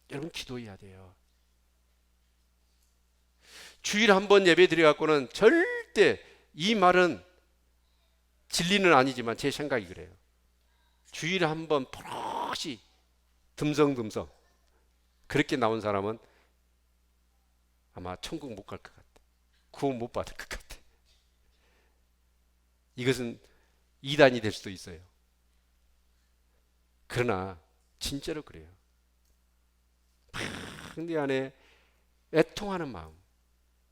여러분 기도해야 돼요. 주일에 한 번 예배 드려갖고는 절대, 이 말은 진리는 아니지만 제 생각이 그래요. 주일에 한 번 버릇이 듬성듬성 그렇게 나온 사람은 아마 천국 못 갈 것 같아. 구원 못 받을 것 같아. 이것은 이단이 될 수도 있어요. 그러나 진짜로 그래요. 내 안에 애통하는 마음,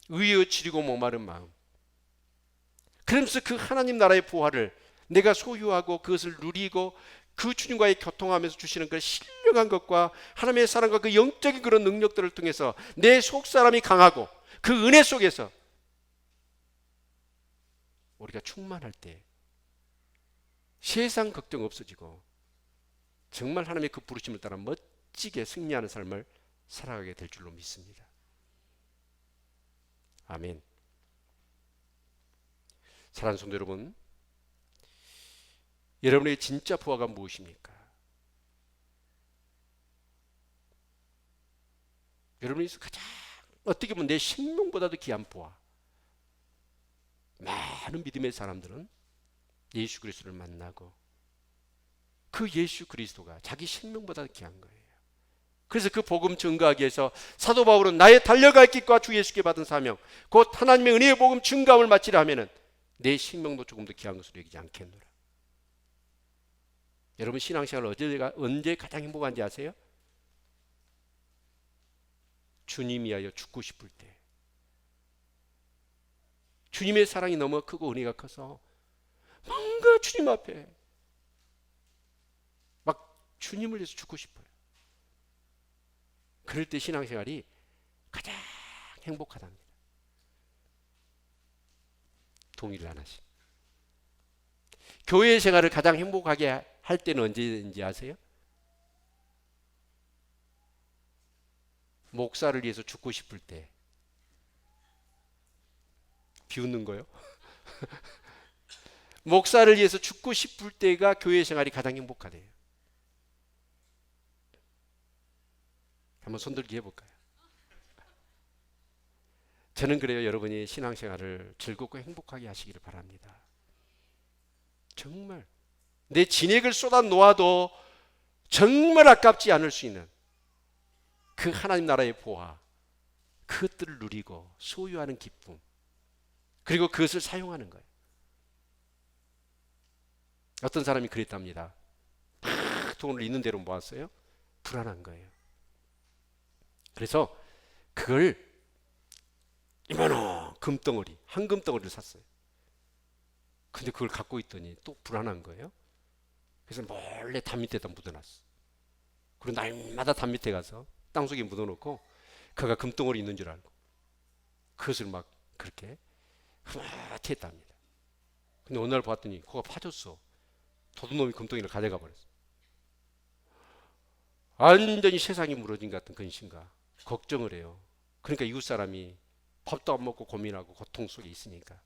의에 지리고 목마른 마음, 그러면서 그 하나님 나라의 부활을 내가 소유하고 그것을 누리고 그 주님과의 교통하면서 주시는 그 신령한 것과 하나님의 사랑과 그 영적인 그런 능력들을 통해서 내 속사람이 강하고 그 은혜 속에서 우리가 충만할 때 세상 걱정 없어지고 정말 하나님의 그 부르심을 따라 멋지게 승리하는 삶을 살아가게 될 줄로 믿습니다. 아멘. 사랑하는 성도 여러분, 여러분의 진짜 부활가 무엇입니까? 여러분이 가장 어떻게 보면 내 생명보다도 귀한 부활. 많은 믿음의 사람들은 예수 그리스도를 만나고 그 예수 그리스도가 자기 생명보다 귀한 거예요. 그래서 그 복음 증거하기 위해서 사도 바울은 나의 달려갈 길과 주 예수께 받은 사명, 곧 하나님의 은혜의 복음 증거함을 마치려 하면은 내 생명도 조금 더 귀한 것으로 여기지 않겠노라. 여러분 신앙생활 언제 가장 행복한지 아세요? 주님 위하여 죽고 싶을 때. 주님의 사랑이 너무 크고 은혜가 커서 뭔가 주님 앞에 막 주님을 위해서 죽고 싶어요. 그럴 때 신앙생활이 가장 행복하답니다. 동의를 안 하시. 교회 생활을 가장 행복하게 할 때는 언제인지 아세요? 목사를 위해서 죽고 싶을 때. 비웃는 거요? 목사를 위해서 죽고 싶을 때가 교회 생활이 가장 행복하대요. 한번 손들기 해볼까요? 저는 그래요. 여러분이 신앙생활을 즐겁고 행복하게 하시기를 바랍니다. 정말 내 진액을 쏟아 놓아도 정말 아깝지 않을 수 있는 그 하나님 나라의 보화, 그것들을 누리고 소유하는 기쁨, 그리고 그것을 사용하는 거예요. 어떤 사람이 그랬답니다. 막 돈을 있는 대로 모았어요. 불안한 거예요. 그래서 그걸 이만한 금덩어리, 한 금덩어리를 샀어요. 근데 그걸 갖고 있더니 또 불안한 거예요. 그래서 몰래 담 밑에다 묻어놨어. 그리고 날마다 담 밑에 가서 땅속에 묻어놓고 그가 금덩어리 있는 줄 알고 그것을 막 그렇게 흐뭇히 했답니다. 근데 어느 날 봤더니 코가 파졌어. 도둑놈이 금덩이를 가져가 버렸어. 완전히 세상이 무너진 것 같은 근심과 걱정을 해요. 그러니까 이웃 사람이 밥도 안 먹고 고민하고 고통 속에 있으니까.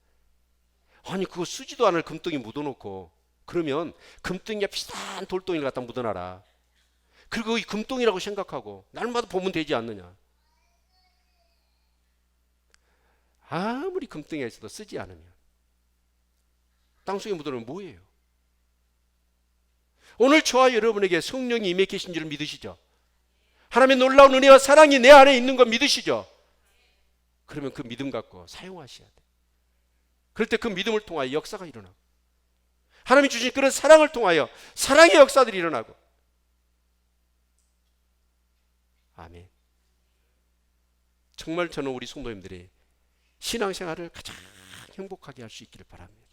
아니 그거 쓰지도 않을 금덩이 묻어놓고 그러면 금덩이에 비싼 돌덩이를 갖다 묻어놔라. 그리고 이 금덩이라고 생각하고 날마다 보면 되지 않느냐. 아무리 금덩이가 있어도 쓰지 않으면 땅속에 묻어놓으면 뭐예요? 오늘 저와 여러분에게 성령이 임해 계신 줄 믿으시죠? 하나님의 놀라운 은혜와 사랑이 내 안에 있는 거 믿으시죠? 그러면 그 믿음 갖고 사용하셔야 돼요. 그럴 때 그 믿음을 통하여 역사가 일어나고 하나님이 주신 그런 사랑을 통하여 사랑의 역사들이 일어나고. 아멘. 정말 저는 우리 성도님들이 신앙생활을 가장 행복하게 할 수 있기를 바랍니다.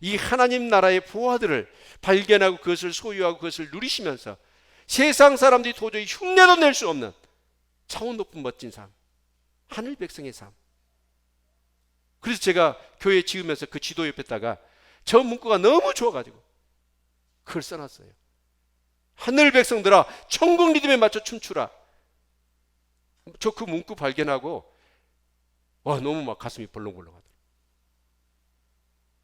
이 하나님 나라의 보화들을 발견하고 그것을 소유하고 그것을 누리시면서 세상 사람들이 도저히 흉내도 낼 수 없는 차원 높은 멋진 삶, 하늘 백성의 삶. 그래서 제가 교회 지으면서 그 지도 옆에다가 저 문구가 너무 좋아가지고 그걸 써놨어요. 하늘 백성들아 천국 리듬에 맞춰 춤추라. 저 그 문구 발견하고 와 너무 막 가슴이 벌렁벌렁하더라고요.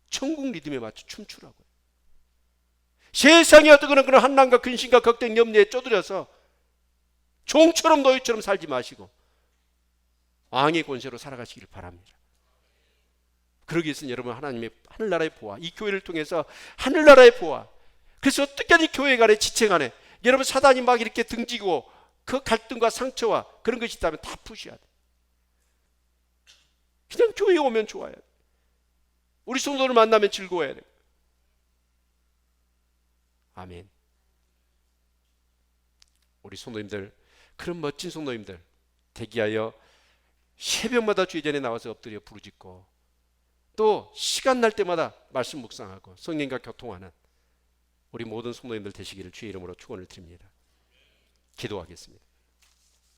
천국 리듬에 맞춰 춤추라고요. 세상에 어떤 그런 한란과 근심과 걱정 염려에 쪼들여서 종처럼 노예처럼 살지 마시고 왕의 권세로 살아가시길 바랍니다. 그러기 위해서는 여러분 하나님의 하늘나라의 보화, 이 교회를 통해서 하늘나라의 보화. 그래서 어떻게든 교회 간에 지체 간에 여러분 사단이 막 이렇게 등지고 그 갈등과 상처와 그런 것이 있다면 다 푸셔야 돼. 그냥 교회에 오면 좋아요. 우리 성도를 만나면 즐거워야 돼. 아멘. 우리 성도님들, 그런 멋진 성도님들 대기하여 새벽마다 주의 전에 나와서 엎드려 부르짖고 또 시간 날 때마다 말씀 묵상하고 성령과 교통하는 우리 모든 성도님들 되시기를 주의 이름으로 축원을 드립니다. 기도하겠습니다.